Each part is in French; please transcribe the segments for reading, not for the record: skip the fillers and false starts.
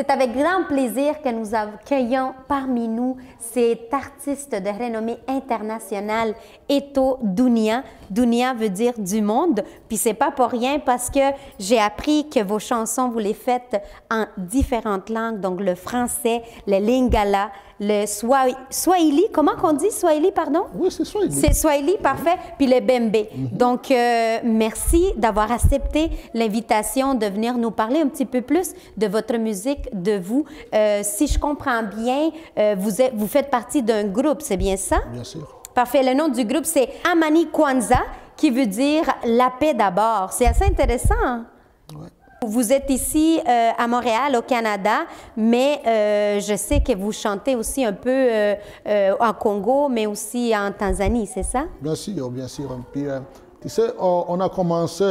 c'est avec grand plaisir que nous accueillons parmi nous cet artiste de renommée internationale, Eto Dunia. Dunia veut dire du monde, puis c'est pas pour rien parce que j'ai appris que vos chansons, vous les faites en différentes langues, donc le français, le lingala, le swahili, comment qu'on dit swahili, pardon? Oui, c'est swahili. C'est swahili, parfait, puis le bembe. Donc, merci d'avoir accepté l'invitation de venir nous parler un petit peu plus de votre musique, de vous. Si je comprends bien, vous faites partie d'un groupe, c'est bien ça? Bien sûr. Parfait. Le nom du groupe, c'est Amani Kwanza, qui veut dire la paix d'abord. C'est assez intéressant. Ouais. Vous êtes ici à Montréal, au Canada, mais je sais que vous chantez aussi un peu en Congo, mais aussi en Tanzanie, c'est ça? Bien sûr, bien sûr. Puis, tu sais, on a commencé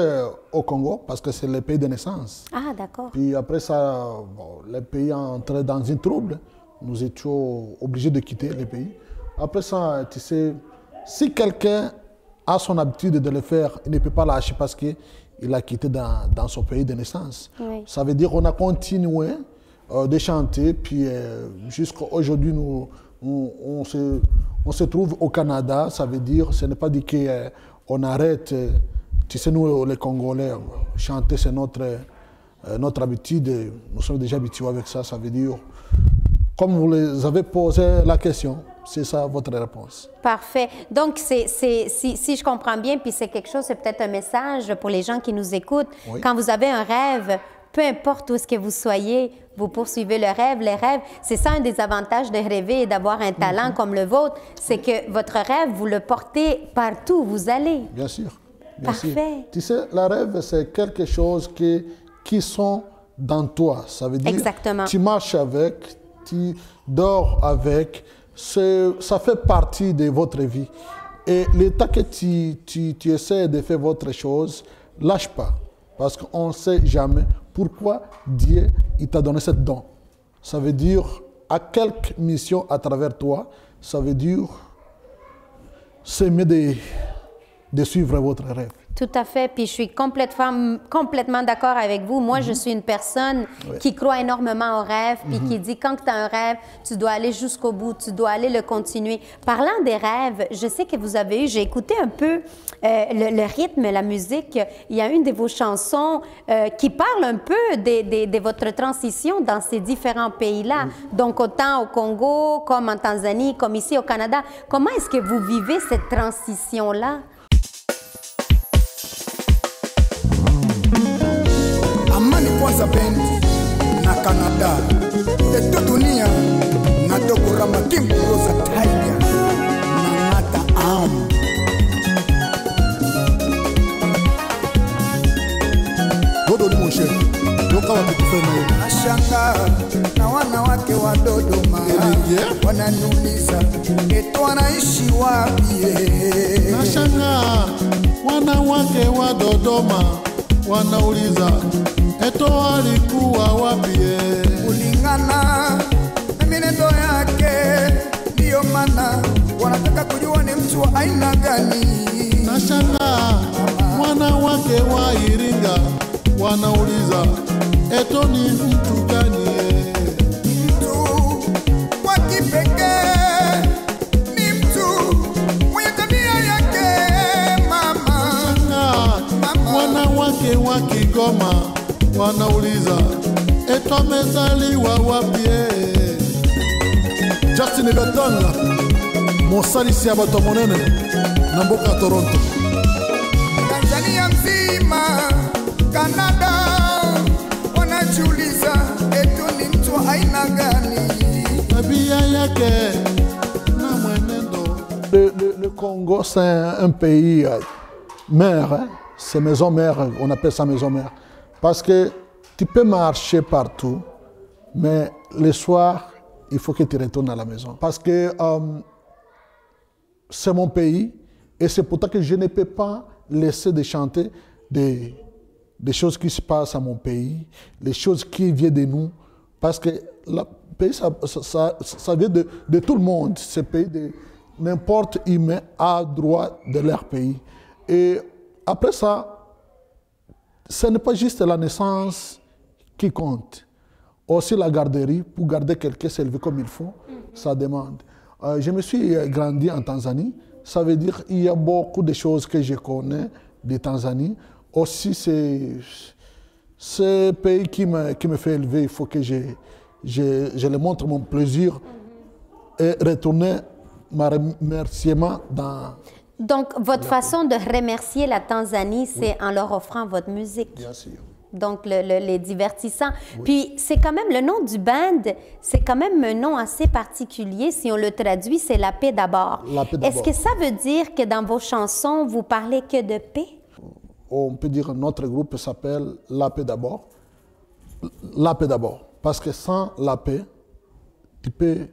au Congo parce que c'est le pays de naissance. Ah, d'accord. Puis après ça, bon, le pays est entré dans une trouble. Nous étions obligés de quitter le pays. Après ça, tu sais, si quelqu'un a son habitude de le faire, il ne peut pas lâcher parce qu'il a quitté dans son pays de naissance. Oui. Ça veut dire qu'on a continué de chanter, puis jusqu'à aujourd'hui, on se trouve au Canada. Ça veut dire, ce n'est pas dit qu'on arrête, tu sais, nous les Congolais, chanter c'est notre habitude, nous sommes déjà habitués avec ça. Ça veut dire, comme vous les avez posé la question, c'est ça votre réponse. Parfait. Donc, si je comprends bien, puis c'est quelque chose, c'est peut-être un message pour les gens qui nous écoutent. Oui. Quand vous avez un rêve, peu importe où est-ce que vous soyez, vous poursuivez le rêve. Les rêves, c'est ça un des avantages de rêver et d'avoir un talent comme le vôtre, c'est que votre rêve, vous le portez partout où vous allez. Bien sûr. Bien Parfait. sûr. Tu sais, la rêve, c'est quelque chose qui sont dans toi. Ça veut dire, Exactement. tu marches avec, tu dors avec, ça fait partie de votre vie. Et l'état que tu essaies de faire votre chose, lâche pas. Parce qu'on ne sait jamais pourquoi Dieu t'a donné cette don. Ça veut dire, à quelque mission à travers toi, ça veut dire, c'est mieux de suivre votre rêve. Tout à fait, puis je suis complètement d'accord avec vous. Moi, je suis une personne qui croit énormément au rêve, puis qui dit quand tu as un rêve, tu dois aller jusqu'au bout, tu dois aller le continuer. Parlant des rêves, je sais que vous avez eu, j'ai écouté un peu le rythme, la musique. Il y a une de vos chansons qui parle un peu de votre transition dans ces différents pays-là. Donc, autant au Congo, comme en Tanzanie, comme ici au Canada. Comment est-ce que vous vivez cette transition-là? Amani Kwanza Band na Canada Eto Dunia na Dogo Rama King Rosa Tiger na Nata Am Dodo ni moshe Doka wa kufema hiyo Nashanga na wanawake wa Dodoma wananiuliza Eto anaishi wapi Nashanga wanawake wa Dodoma wanauliza Eto alikuwa wapi? Kulingana na mienendo yake, ndiyo maana wanataka kujua ni mtu wa aina gani. Nashanga wanawake wa Iringa wanauliza Eto ni mtu gani? Mtu wa kipekee, ni mtu mwenye tabia yake mama. Nashanga wanawake wa Kigoma wanauliza Eto amezaliwa wapi? Justin Gatanga, mosalisi ya bato monene na mboka Toronto. Tanzania mzima, Canada, wanajiuliza Eto ni mtu wa aina gani? Tabia yake na mwenendo. Le Congo, c'est un pays mère, hein? C'est maison mère, on appelle ça maison mère. Parce que tu peux marcher partout, mais le soir, il faut que tu retournes à la maison. Parce que c'est mon pays et c'est pour ça que je ne peux pas laisser de chanter des choses qui se passent à mon pays, les choses qui viennent de nous. Parce que le pays, ça vient de tout le monde. Ce pays, n'importe humain a droit de leur pays. Et après ça, ce n'est pas juste la naissance qui compte. Aussi la garderie, pour garder quelqu'un s'élever comme il faut, ça demande. Je me suis grandi en Tanzanie. Ça veut dire qu'il y a beaucoup de choses que je connais de Tanzanie. Aussi, c'est ce pays qui me fait élever. Il faut que je le montre mon plaisir et retourner ma remerciement dans... Donc, votre façon de remercier la Tanzanie, c'est en leur offrant votre musique. Bien sûr. Donc, les divertissants. Oui. Puis, c'est quand même, le nom du band, c'est quand même un nom assez particulier. Si on le traduit, c'est La Paix d'abord. Est-ce que ça veut dire que dans vos chansons, vous parlez que de paix? On peut dire que notre groupe s'appelle La Paix d'abord. La Paix d'abord. Parce que sans la paix, tu peux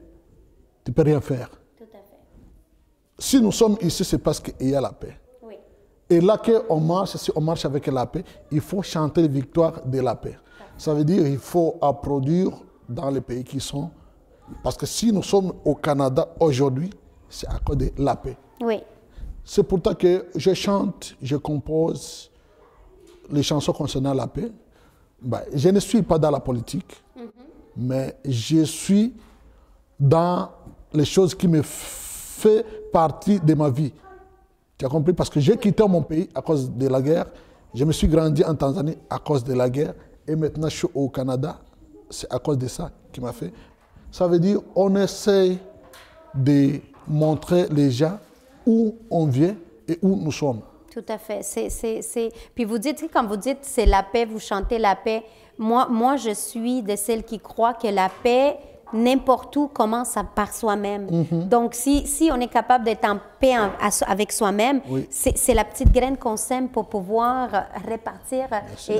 rien faire. Tout à fait. Si nous sommes ici, c'est parce qu'il y a la paix. Oui. Et là qu'on marche, si on marche avec la paix, il faut chanter les victoires de la paix. Ça veut dire qu'il faut applaudir dans les pays qui sont... Parce que si nous sommes au Canada aujourd'hui, c'est à cause de la paix. Oui. C'est pour ça que je chante, je compose les chansons concernant la paix. Ben, je ne suis pas dans la politique, mais je suis dans les choses qui me font partie de ma vie. Tu as compris? Parce que j'ai quitté mon pays à cause de la guerre. Je me suis grandi en Tanzanie à cause de la guerre. Et maintenant, je suis au Canada. C'est à cause de ça qui m'a fait. Ça veut dire qu'on essaie de montrer les gens où on vient et où nous sommes. Tout à fait. Puis vous dites, quand vous dites c'est la paix, vous chantez la paix. Moi, je suis de celles qui croient que la paix, n'importe où, commence par soi-même. Donc, si on est capable d'être en paix avec soi-même, oui. C'est la petite graine qu'on sème pour pouvoir répartir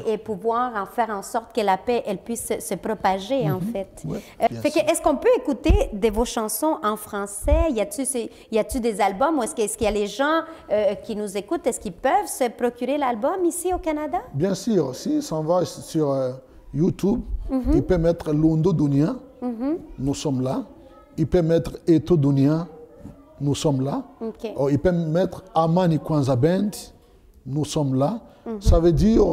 et pouvoir en faire en sorte que la paix, elle puisse se propager, en fait. Oui, est-ce qu'on peut écouter de vos chansons en français? Y a-t-il des albums ou est-ce qu'il y a les gens qui nous écoutent, est-ce qu'ils peuvent se procurer l'album ici au Canada? Bien sûr. Si on va sur YouTube, il peut mettre Lundo Dunia. Nous sommes là. Il peut mettre Eto Dunia. Nous sommes là. Okay. Il peut mettre Amani Kwanza Band. Nous sommes là. Ça veut dire...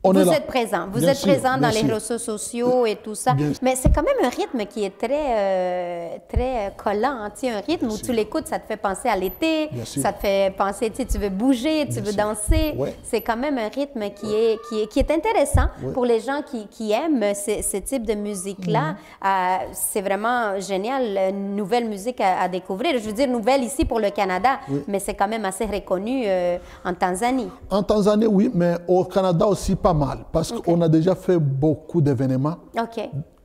Vous êtes présent. Vous êtes présent dans les réseaux sociaux et tout ça. Mais c'est quand même un rythme qui est très collant. Tu sais, un rythme où tu l'écoutes, ça te fait penser à l'été, ça te fait penser, tu sais, tu veux bouger, tu veux danser. Ouais. C'est quand même un rythme qui est intéressant pour les gens qui aiment ce type de musique-là. C'est vraiment génial, une nouvelle musique à découvrir. Je veux dire, nouvelle ici pour le Canada, mais c'est quand même assez reconnu en Tanzanie. En Tanzanie, oui, mais au Canada aussi, pas mal, parce qu'on a déjà fait beaucoup d'événements.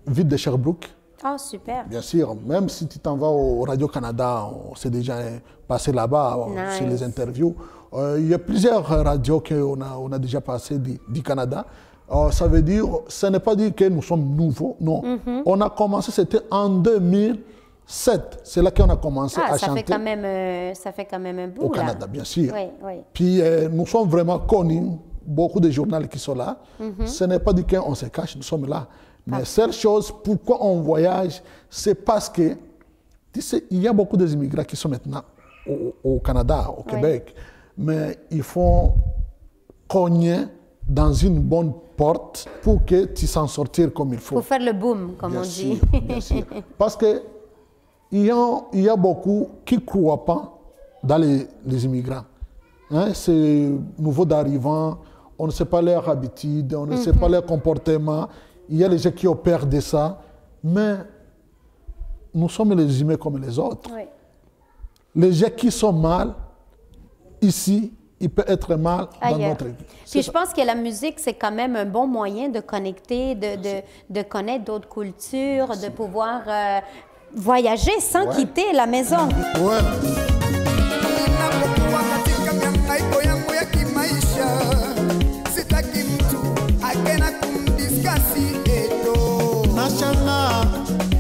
Ville de Sherbrooke. Oh, super. Bien sûr, même si tu t'en vas au Radio-Canada, on s'est déjà passé là-bas, sur les interviews. Il y a plusieurs radios qu'on a déjà passé du Canada. Ça veut dire, ce n'est pas dire que nous sommes nouveaux, non. On a commencé, c'était en 2007. C'est là qu'on a commencé à chanter. Ça fait quand même un bout, au Canada, bien sûr. Oui. Puis nous sommes vraiment connus. Beaucoup de journalistes qui sont là. Ce n'est pas dit qu'on se cache, nous sommes là. Mais seule chose, pourquoi on voyage, c'est parce que, tu sais, il y a beaucoup d'immigrants qui sont maintenant au Canada, au Québec, mais il faut cogner dans une bonne porte pour que tu s'en sortir comme il faut. Pour faire le boom, comme on dit. Bien sûr. Parce qu'il y a beaucoup qui ne croient pas dans les immigrants. Hein, c'est nouveau d'arrivants. On ne sait pas leur habitude, on ne sait pas leur comportement. Il y a les gens qui opèrent de ça. Mais nous sommes les humains comme les autres. Oui. Les gens qui sont mal, ici, ils peuvent être mal dans notre vie. Puis je pense que la musique, c'est quand même un bon moyen de connecter, de connaître d'autres cultures, de pouvoir voyager sans quitter la maison. Ouais.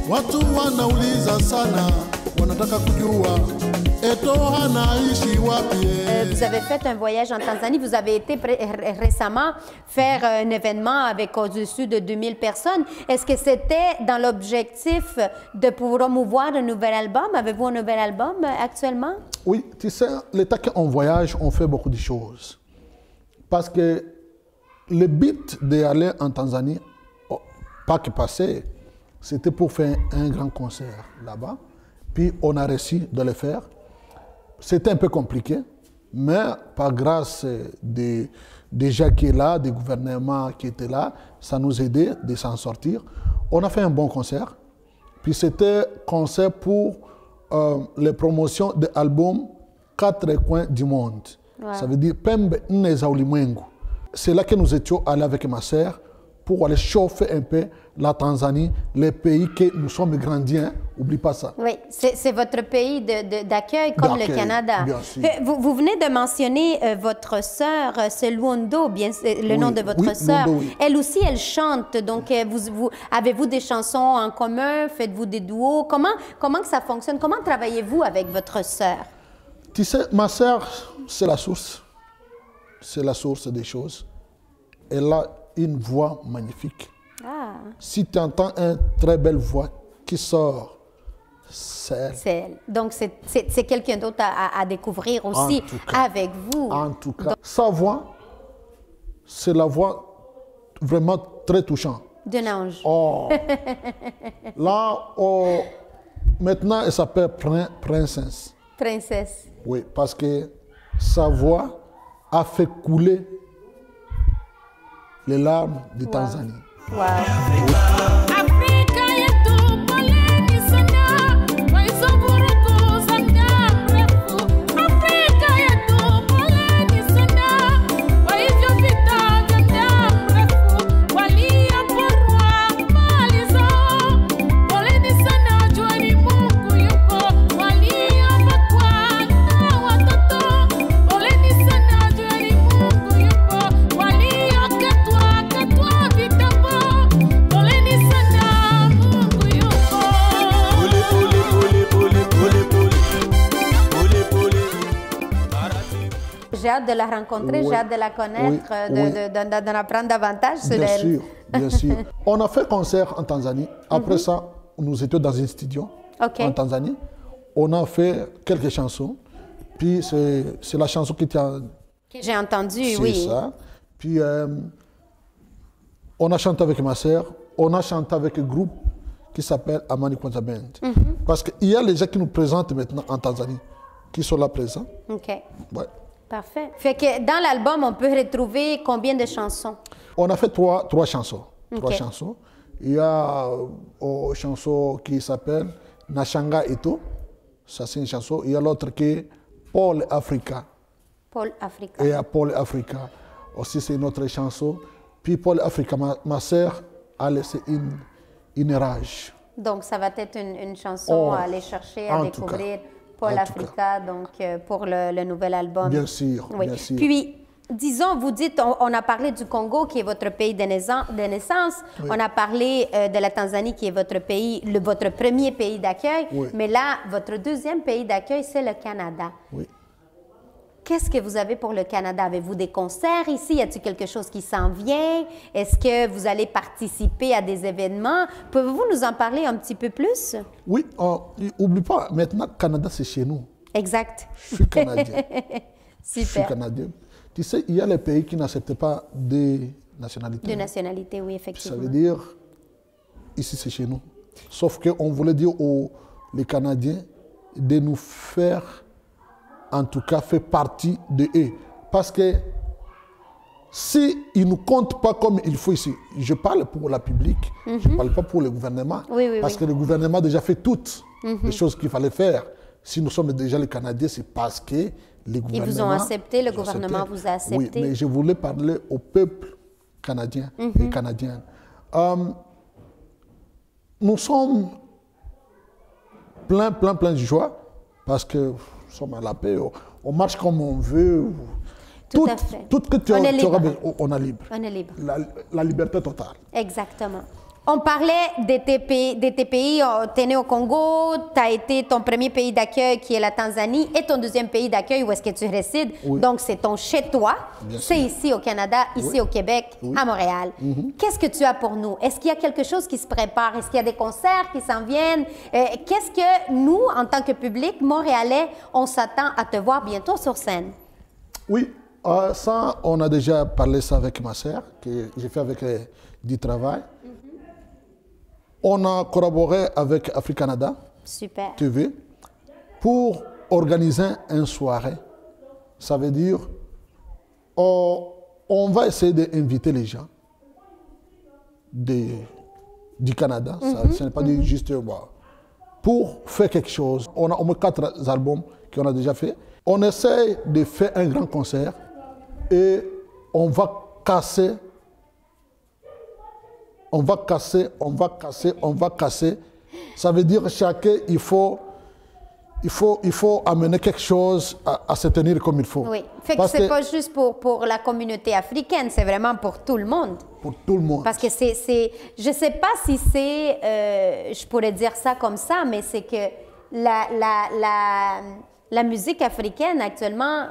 Watu wanauliza sana, wanataka kujua Eto anaishi wapi. Vous avez fait un voyage en Tanzanie, vous avez été récemment faire un événement avec au-dessus de 2000 personnes. Est-ce que c'était dans l'objectif de promouvoir un nouvel album? Avez-vous un nouvel album actuellement? Oui, tu sais, l'état qu'on voyage, on fait beaucoup de choses. Parce que le but d'aller en Tanzanie, Pâques passé, c'était pour faire un grand concert là-bas. Puis on a réussi de le faire. C'était un peu compliqué, mais par grâce des gens qui étaient là, des gouvernements qui étaient là, ça nous aidait de s'en sortir. On a fait un bon concert. Puis c'était un concert pour les promotions de l'album 4 coins du monde. Wow. Ça veut dire Pembe Neza Ulimwengu. C'est là que nous étions allés avec ma sœur pour aller chauffer un peu la Tanzanie, les pays que nous sommes grandis. Hein? Oublie pas ça. Oui, c'est votre pays d'accueil comme le Canada. Bien sûr. Vous venez de mentionner votre sœur, c'est Luondo, bien le nom de votre sœur. Luondo, oui. Elle aussi, elle chante. Donc, avez-vous des chansons en commun? Faites-vous des duos? Comment que ça fonctionne? Comment travaillez-vous avec votre sœur? Tu sais, ma sœur, c'est la source. C'est la source des choses. Elle a une voix magnifique. Ah. Si tu entends une très belle voix qui sort, c'est elle. C'est elle. Donc, c'est quelqu'un d'autre à découvrir aussi avec vous. En tout cas, sa voix, c'est la voix vraiment très touchante. D'un ange. Oh. Là, maintenant, elle s'appelle Princesse. Princesse. Oui, parce que sa voix a fait couler les larmes de Tanzanie. Wow. J'ai hâte de la rencontrer, j'ai hâte de la connaître, d'en apprendre davantage sur elle. Bien sûr, bien sûr. On a fait concert en Tanzanie. Après ça, nous étions dans un studio en Tanzanie. On a fait quelques chansons. Puis c'est la chanson que j'ai entendue, oui. C'est ça. Puis on a chanté avec ma sœur. On a chanté avec un groupe qui s'appelle Amani Kwanza Band. Parce qu'il y a les gens qui nous présentent maintenant en Tanzanie, qui sont là présents. OK. Ouais. Parfait. Fait que dans l'album, on peut retrouver combien de chansons? On a fait trois chansons. Trois chansons. Il y a une chanson qui s'appelle Nashanga Eto. Ça, c'est une chanson. Il y a l'autre qui est Paul Africa. Paul Africa. Et à Paul Africa. Aussi, c'est une autre chanson. Puis Paul Africa, ma sœur a laissé une rage. Donc, ça va être une chanson à aller chercher, à découvrir. Paul Africa, donc pour le nouvel album. Bien sûr, oui. Bien sûr. Puis, disons, vous dites, on a parlé du Congo qui est votre pays de naissance, oui. On a parlé de la Tanzanie qui est votre pays, votre premier pays d'accueil, oui. Mais là, votre deuxième pays d'accueil, c'est le Canada. Oui. Qu'est-ce que vous avez pour le Canada? Avez-vous des concerts ici? Y a-t-il quelque chose qui s'en vient? Est-ce que vous allez participer à des événements? Pouvez-vous nous en parler un petit peu plus? Oui, n'oublie pas, maintenant, Canada, c'est chez nous. Exact. Je suis Canadien. Super. Je suis Canadien. Tu sais, il y a les pays qui n'acceptent pas de nationalité. De nationalité, oui, effectivement. Ça veut dire, ici, c'est chez nous. Sauf qu'on voulait dire aux les Canadiens de nous faire, en tout cas, faire partie de eux. Parce que s'ils ne nous comptent pas comme il faut ici, je parle pour la public, je ne parle pas pour le gouvernement. Oui, parce que le gouvernement a déjà fait toutes les choses qu'il fallait faire. Si nous sommes déjà les Canadiens, c'est parce que les gouvernements... Ils vous ont accepté, le gouvernement vous a accepté. Oui, mais je voulais parler au peuple canadien et canadiennes. Nous sommes plein de joie parce que nous sommes à la paix, on marche comme on veut. Tout à fait. Tout que tu on est libre. On est libre. On est libre. La liberté totale. Exactement. On parlait de tes pays. Tu es né au Congo, tu as été ton premier pays d'accueil qui est la Tanzanie et ton deuxième pays d'accueil où est-ce que tu résides. Oui. Donc, c'est ton chez-toi. C'est ici au Canada, ici au Québec, à Montréal. Qu'est-ce que tu as pour nous? Est-ce qu'il y a quelque chose qui se prépare? Est-ce qu'il y a des concerts qui s'en viennent? Qu'est-ce que nous, en tant que public montréalais, on s'attend à te voir bientôt sur scène? Oui, ça, on a déjà parlé ça avec ma sœur, que j'ai fait avec du travail. On a collaboré avec Africanada Super. TV pour organiser une soirée. Ça veut dire, on va essayer d'inviter les gens du Canada. Ce n'est pas juste pour faire quelque chose. On a au moins 4 albums qu'on a déjà fait. On essaie de faire un grand concert et on va casser. Ça veut dire chacun, il faut amener quelque chose à se tenir comme il faut. Oui, fait que c'est pas juste pour la communauté africaine, c'est vraiment pour tout le monde. Pour tout le monde. Parce que je sais pas si c'est, je pourrais dire ça comme ça, mais c'est que la musique africaine actuellement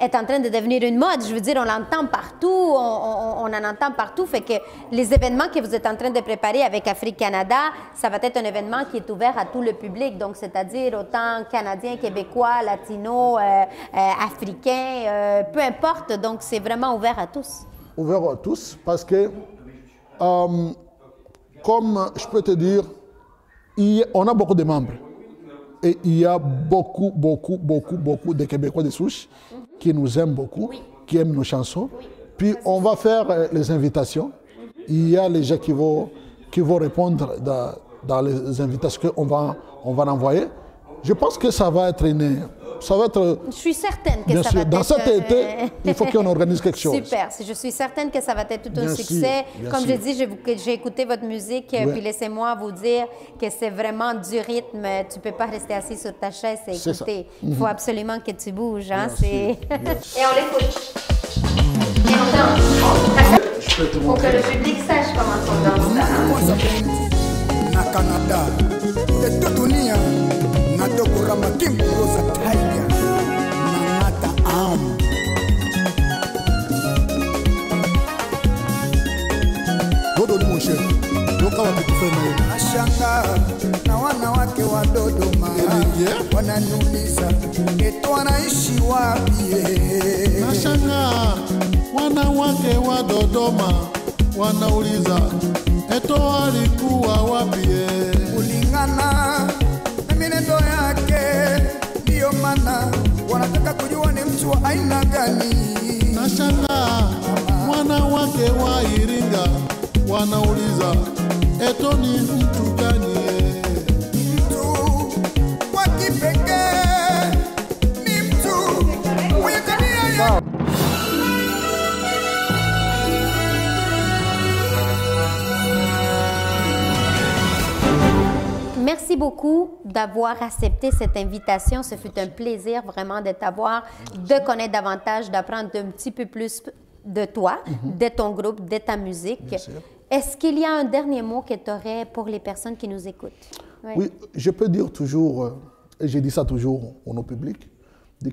est en train de devenir une mode. Je veux dire, on l'entend partout, on en entend partout. Fait que les événements que vous êtes en train de préparer avec Africanada, ça va être un événement qui est ouvert à tout le public. Donc, c'est-à-dire autant Canadiens, Québécois, Latinos, Africains, peu importe. Donc, c'est vraiment ouvert à tous. Ouvert à tous parce que, comme je peux te dire, on a beaucoup de membres. Et il y a beaucoup de Québécois de souche qui nous aiment beaucoup, qui aiment nos chansons. Puis on va faire les invitations. Il y a les gens qui vont répondre dans les invitations qu'on va envoyer. Je pense que ça va être je suis certaine que bien ça sûr, va être... Dans cet été, il faut qu'on organise quelque chose. Super. Je suis certaine que ça va être tout un Bien succès. sûr, Comme j'ai dit, j'ai écouté votre musique, puis laissez-moi vous dire que c'est vraiment du rythme. Tu ne peux pas rester assis sur ta chaise et écouter. Il faut absolument que tu bouges. Hein? Et on l'écoute. Et on danse. Il faut que le public sache comment on danse. Na Canada, de toute dunia, na tokurama kimburoza Taïga, na nata am. Dodo ni mon chef. Doka wa kutufema. Nashanga na wanawake wa Dodoma wananiuliza eti wanaishi wapi? Nashanga wanawake wa Dodoma wanauliza eto alikuwa wapi? Kulingana na mienendo yake, ndiyo maana wanataka kujua ni mtu wa aina gani. Nashanga wanawake wa Iringa wanauliza eto ni mtu gani? Mtu wa kipekee, ni mtu mwenye tabia ya Merci beaucoup d'avoir accepté cette invitation. Ce fut un plaisir vraiment de t'avoir, de connaître davantage, d'apprendre un petit peu plus de toi, de ton groupe, de ta musique. Est-ce qu'il y a un dernier mot que tu aurais pour les personnes qui nous écoutent? Oui, je peux dire toujours, et je dis ça toujours au public,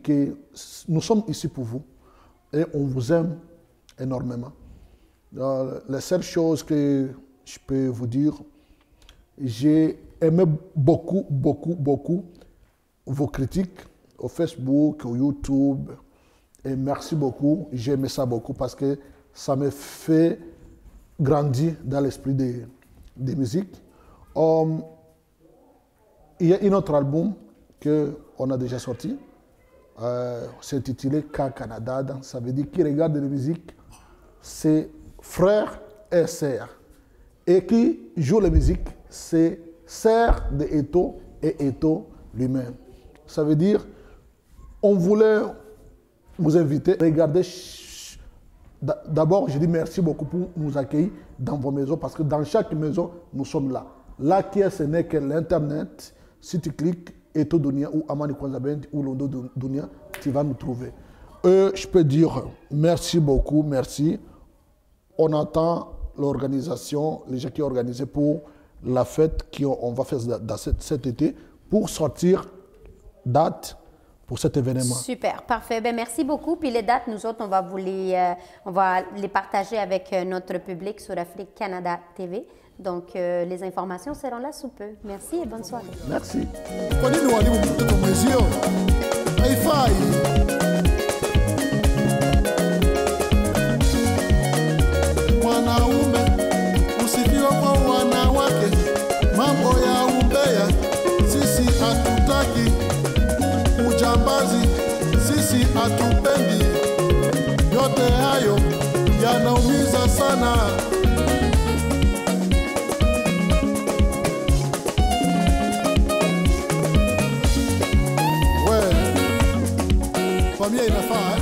que nous sommes ici pour vous et on vous aime énormément. La seule chose que je peux vous dire, j'ai aimé beaucoup vos critiques au Facebook, au YouTube. Et merci beaucoup. J'ai aimé ça beaucoup parce que ça me fait grandir dans l'esprit des musiques. Il y a un autre album qu'on a déjà sorti. C'est intitulé K-Canada. Ça veut dire qui regarde la musique, c'est frère et sœur. Et qui joue la musique, c'est sœur de Eto et Eto lui-même. Ça veut dire, on voulait vous inviter à regarder. D'abord, je dis merci beaucoup pour nous accueillir dans vos maisons, parce que dans chaque maison, nous sommes là. Là, ce n'est que l'Internet. Si tu cliques Eto Dunia ou Amani Kwanzabend ou Londo Dunia, tu vas nous trouver. Je peux dire merci beaucoup, merci. On attend l'organisation, les gens qui ont organisé pour la fête qu'on va faire dans cet été pour sortir date pour cet événement. Super, parfait. Ben, merci beaucoup. Puis les dates, nous autres, on va les partager avec notre public sur Africanada TV. Donc, les informations seront là sous peu. Merci et bonne soirée. Merci. Wanaume usifiwe kwa wanawake. hatupendi. Yote hayo yanaumiza sana. We, familia inafaa